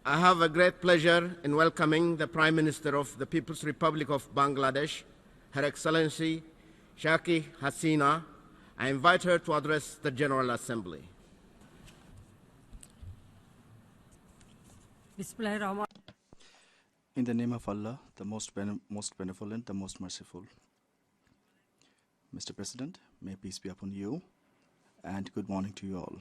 I have a great pleasure in welcoming the Prime Minister of the People's Republic of Bangladesh, Her Excellency Sheikh Hasina. I invite her to address the General Assembly. In the name of Allah, the most benevolent, the most merciful. Mr. President, may peace be upon you, and good morning to you all.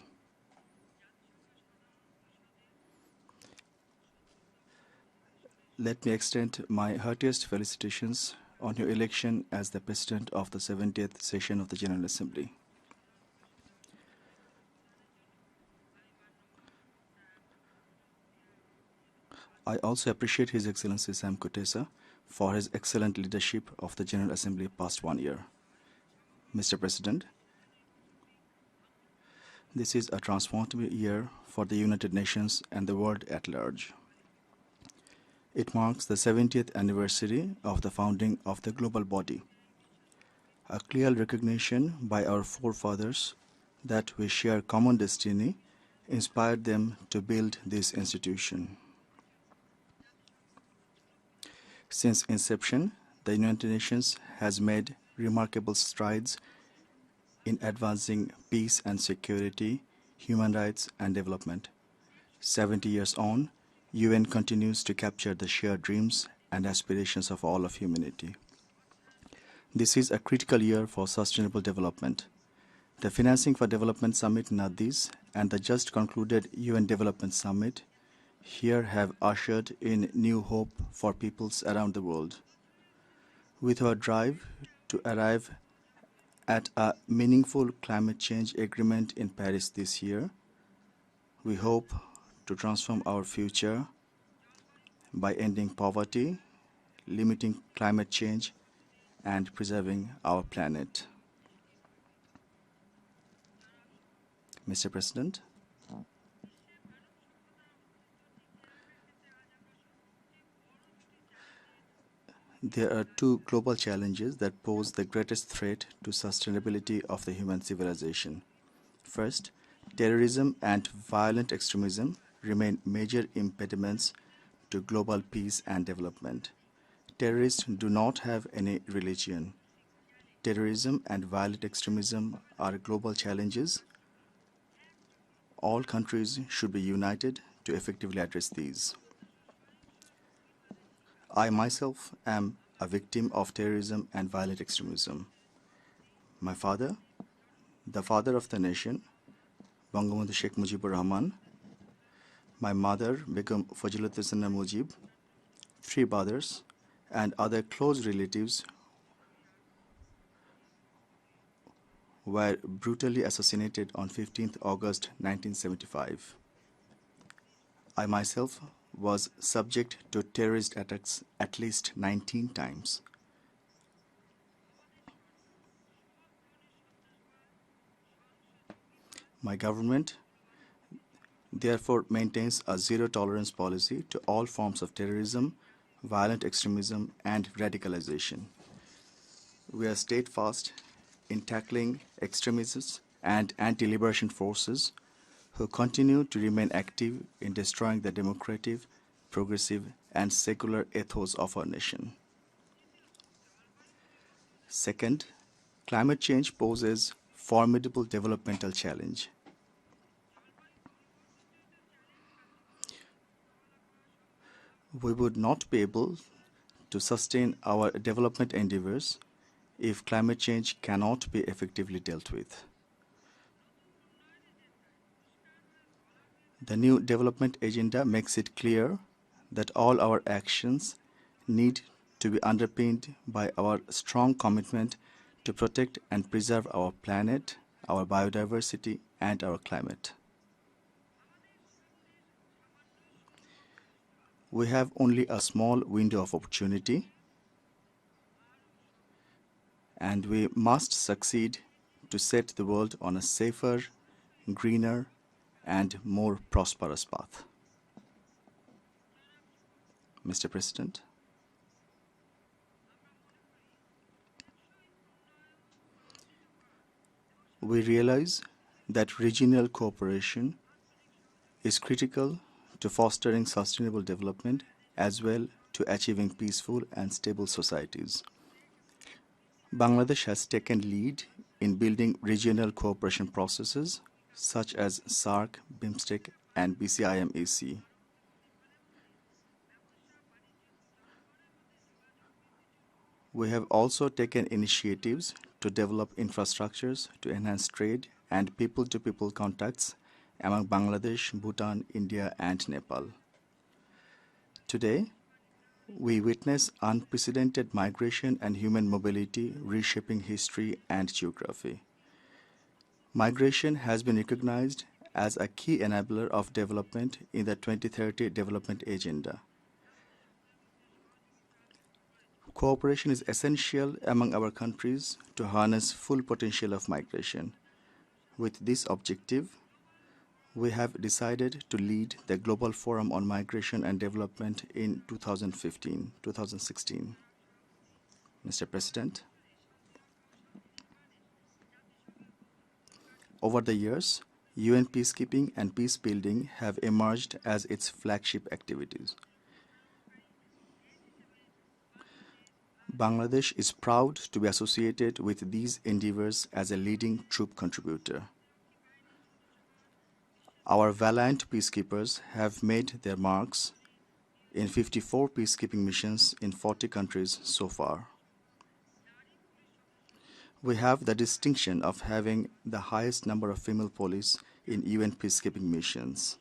Let me extend my heartiest felicitations on your election as the President of the 70th session of the General Assembly. I also appreciate His Excellency Sam Kutesa for his excellent leadership of the General Assembly past 1 year. Mr. President, this is a transformative year for the United Nations and the world at large. It marks the 70th anniversary of the founding of the global body, a clear recognition by our forefathers that we share common destiny inspired them to build this institution. Since inception, the United Nations has made remarkable strides in advancing peace and security, human rights and development. 70 years on, UN continues to capture the shared dreams and aspirations of all of humanity. This is a critical year for sustainable development. The Financing for Development Summit in Addis and the just concluded UN Development Summit here have ushered in new hope for peoples around the world. With our drive to arrive at a meaningful climate change agreement in Paris this year, we hope to transform our future by ending poverty, limiting climate change, and preserving our planet. Mr. President, there are two global challenges that pose the greatest threat to sustainability of the human civilization. First, terrorism and violent extremism remain major impediments to global peace and development. Terrorists do not have any religion. Terrorism and violent extremism are global challenges. All countries should be united to effectively address these. I myself am a victim of terrorism and violent extremism. My father, the father of the nation, Minister Sheikh Rahman, my mother, Begum Fajilat Hasina Mujib, 3 brothers, and other close relatives were brutally assassinated on 15th August 1975. I myself was subject to terrorist attacks at least 19 times. My government therefore maintains a zero-tolerance policy to all forms of terrorism, violent extremism, and radicalization. We are steadfast in tackling extremists and anti-liberation forces who continue to remain active in destroying the democratic, progressive, and secular ethos of our nation. Second, climate change poses formidable developmental challenge. We would not be able to sustain our development endeavors if climate change cannot be effectively dealt with. The new development agenda makes it clear that all our actions need to be underpinned by our strong commitment to protect and preserve our planet, our biodiversity, and our climate. We have only a small window of opportunity, and we must succeed to set the world on a safer, greener, and more prosperous path. Mr. President, we realize that regional cooperation is critical to fostering sustainable development as well to achieving peaceful and stable societies. Bangladesh has taken lead in building regional cooperation processes such as SARC, BIMSTEC, and BCIMAC. We have also taken initiatives to develop infrastructures to enhance trade and people-to-people contacts among Bangladesh, Bhutan, India, and Nepal. Today, we witness unprecedented migration and human mobility reshaping history and geography. Migration has been recognized as a key enabler of development in the 2030 Development Agenda. Cooperation is essential among our countries to harness full potential of migration. With this objective, we have decided to lead the Global Forum on Migration and Development in 2016. Mr. President, over the years, UN peacekeeping and peace building have emerged as its flagship activities. Bangladesh is proud to be associated with these endeavors as a leading troop contributor. Our valiant peacekeepers have made their marks in 54 peacekeeping missions in 40 countries so far. We have the distinction of having the highest number of female police in UN peacekeeping missions.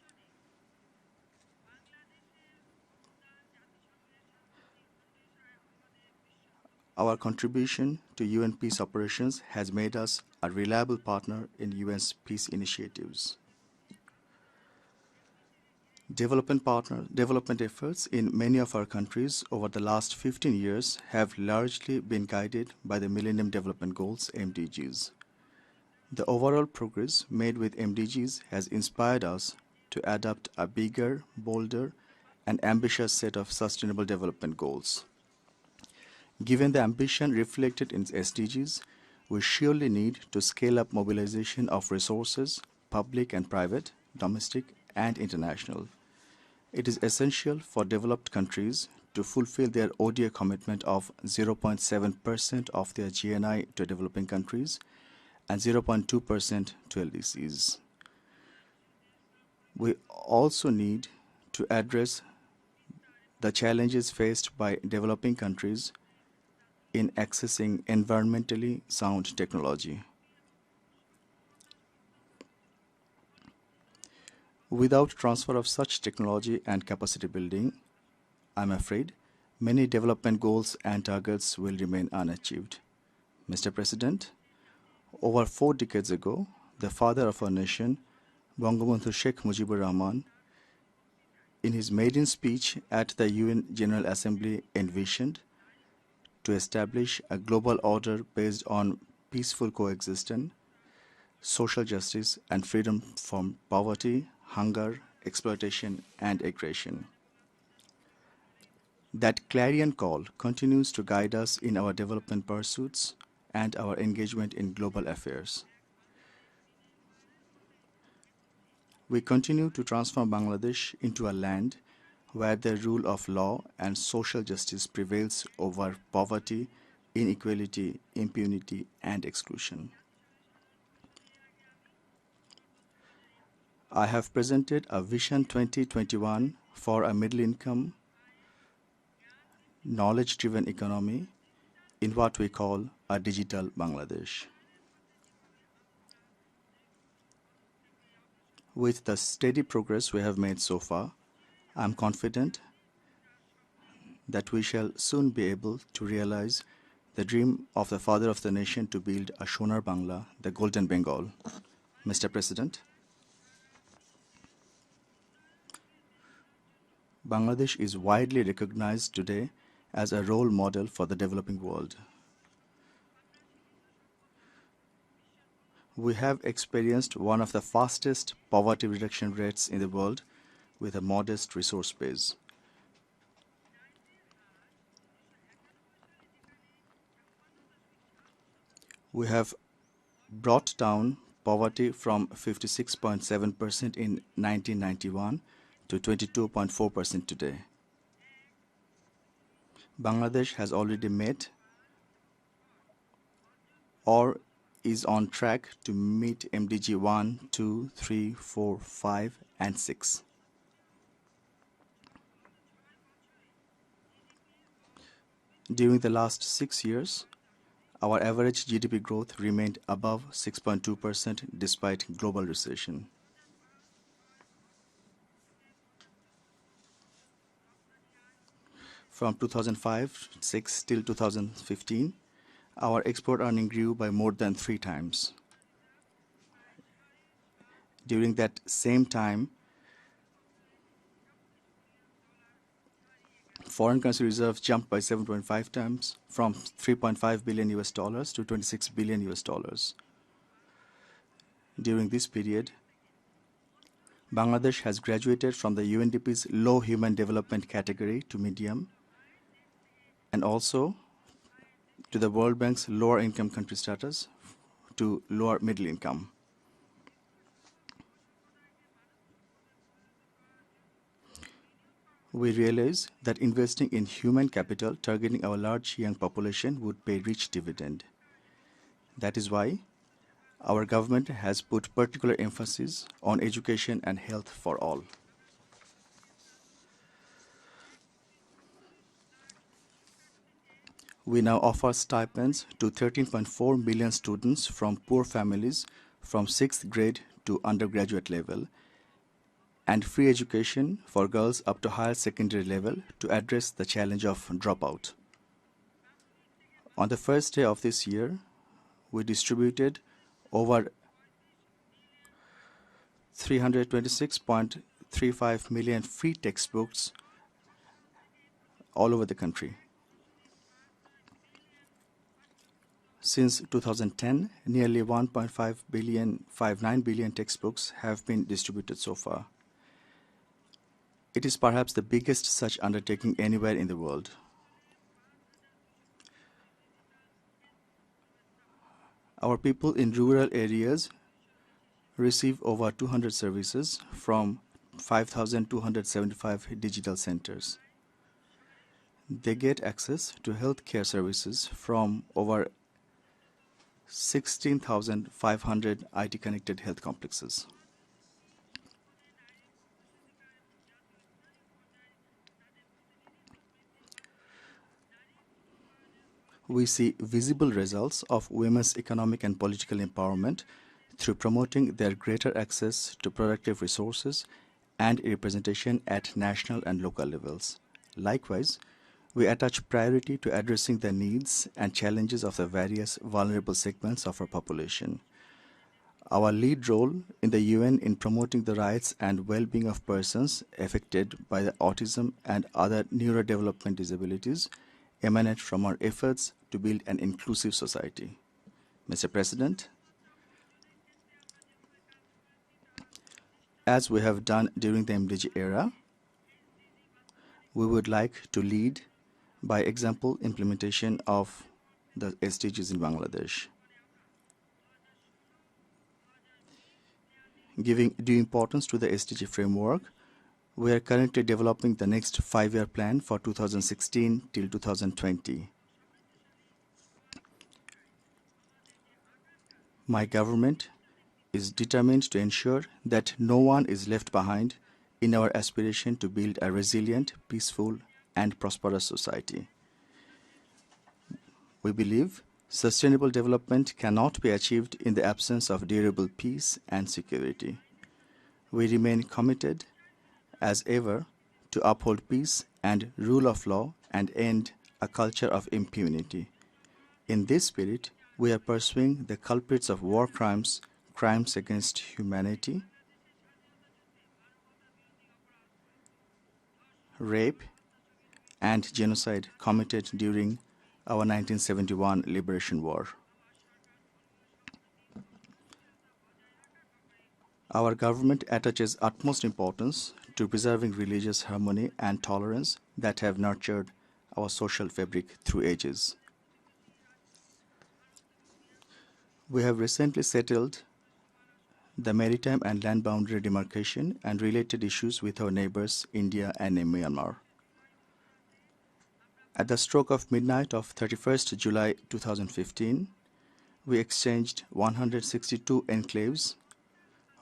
Our contribution to UN peace operations has made us a reliable partner in UN's peace initiatives. Development efforts in many of our countries over the last 15 years have largely been guided by the Millennium Development Goals, MDGs. The overall progress made with MDGs has inspired us to adopt a bigger, bolder, and ambitious set of sustainable development goals. Given the ambition reflected in SDGs, we surely need to scale up mobilization of resources, public and private, domestic and international. It is essential for developed countries to fulfill their ODA commitment of 0.7% of their GNI to developing countries and 0.2% to LDCs. We also need to address the challenges faced by developing countries in accessing environmentally sound technology. Without transfer of such technology and capacity building, I'm afraid many development goals and targets will remain unachieved. Mr. President, over 4 decades ago, the father of our nation, Bangabandhu Sheikh Mujibur Rahman, in his maiden speech at the UN General Assembly envisioned to establish a global order based on peaceful coexistence, social justice, and freedom from poverty, hunger, exploitation, and aggression. That clarion call continues to guide us in our development pursuits and our engagement in global affairs. We continue to transform Bangladesh into a land where the rule of law and social justice prevails over poverty, inequality, impunity, and exclusion. I have presented a Vision 2021 for a middle-income, knowledge-driven economy in what we call a digital Bangladesh. With the steady progress we have made so far, I am confident that we shall soon be able to realize the dream of the father of the nation to build a Sonar Bangla, the Golden Bengal. Mr. President, Bangladesh is widely recognized today as a role model for the developing world. We have experienced one of the fastest poverty reduction rates in the world with a modest resource base. We have brought down poverty from 56.7% in 1991 to 22.4% today. Bangladesh has already met or is on track to meet MDG 1, 2, 3, 4, 5, and 6. During the last 6 years, our average GDP growth remained above 6.2% despite global recession. From 2005-6 till 2015, our export earning grew by more than 3 times. During that same time, foreign currency reserves jumped by 7.5 times from 3.5 billion US dollars to 26 billion US dollars. During this period, Bangladesh has graduated from the UNDP's low human development category to medium and also to the World Bank's lower income country status to lower middle income. We realize that investing in human capital targeting our large young population would pay rich dividend. That is why our government has put particular emphasis on education and health for all. We now offer stipends to 13.4 million students from poor families from 6th grade to undergraduate level, and free education for girls up to higher secondary level to address the challenge of dropout. On the first day of this year, we distributed over 326.35 million free textbooks all over the country. Since 2010, nearly 1.59 billion textbooks have been distributed so far. It is perhaps the biggest such undertaking anywhere in the world. Our people in rural areas receive over 200 services from 5,275 digital centers. They get access to health care services from over 16,500 IT-connected health complexes. We see visible results of women's economic and political empowerment through promoting their greater access to productive resources and representation at national and local levels. Likewise, we attach priority to addressing the needs and challenges of the various vulnerable segments of our population. Our lead role in the UN in promoting the rights and well-being of persons affected by the autism and other neurodevelopment disabilities emanate from our efforts to build an inclusive society. Mr. President, as we have done during the MDG era, we would like to lead by example implementation of the SDGs in Bangladesh. Giving due importance to the SDG framework, we are currently developing the next 5-year plan for 2016 till 2020. My government is determined to ensure that no one is left behind in our aspiration to build a resilient, peaceful, and prosperous society. We believe sustainable development cannot be achieved in the absence of durable peace and security. We remain committed, as ever, to uphold peace and rule of law and end a culture of impunity. In this spirit, we are pursuing the culprits of war crimes, crimes against humanity, rape, and genocide committed during our 1971 Liberation War. Our government attaches utmost importance to preserving religious harmony and tolerance that have nurtured our social fabric through ages. We have recently settled the maritime and land boundary demarcation and related issues with our neighbors India and Myanmar. At the stroke of midnight of 31st July 2015, we exchanged 162 enclaves,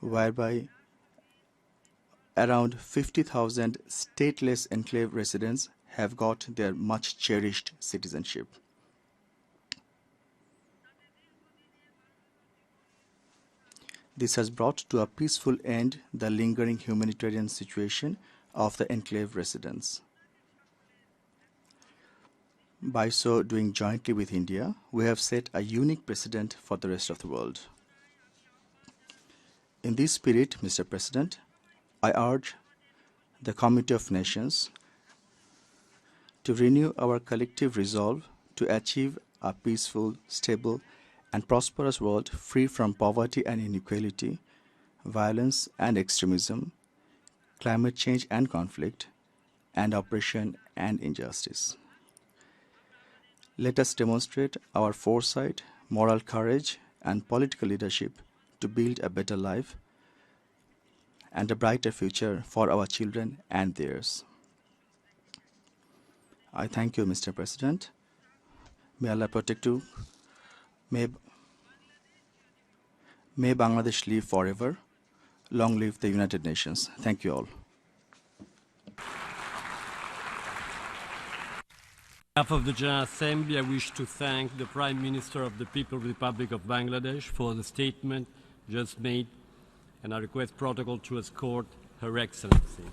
whereby around 50,000 stateless enclave residents have got their much cherished citizenship. This has brought to a peaceful end the lingering humanitarian situation of the enclave residents. By so doing jointly with India, we have set a unique precedent for the rest of the world. In this spirit, Mr. President, I urge the Committee of Nations to renew our collective resolve to achieve a peaceful, stable, and prosperous world free from poverty and inequality, violence and extremism, climate change and conflict, and oppression and injustice. Let us demonstrate our foresight, moral courage, and political leadership to build a better life and a brighter future for our children and theirs. I thank you, Mr. President. May Allah protect you. May Bangladesh live forever. Long live the United Nations. Thank you all. On behalf of the General Assembly, I wish to thank the Prime Minister of the People's Republic of Bangladesh for the statement just made, and I request protocol to escort Her Excellency.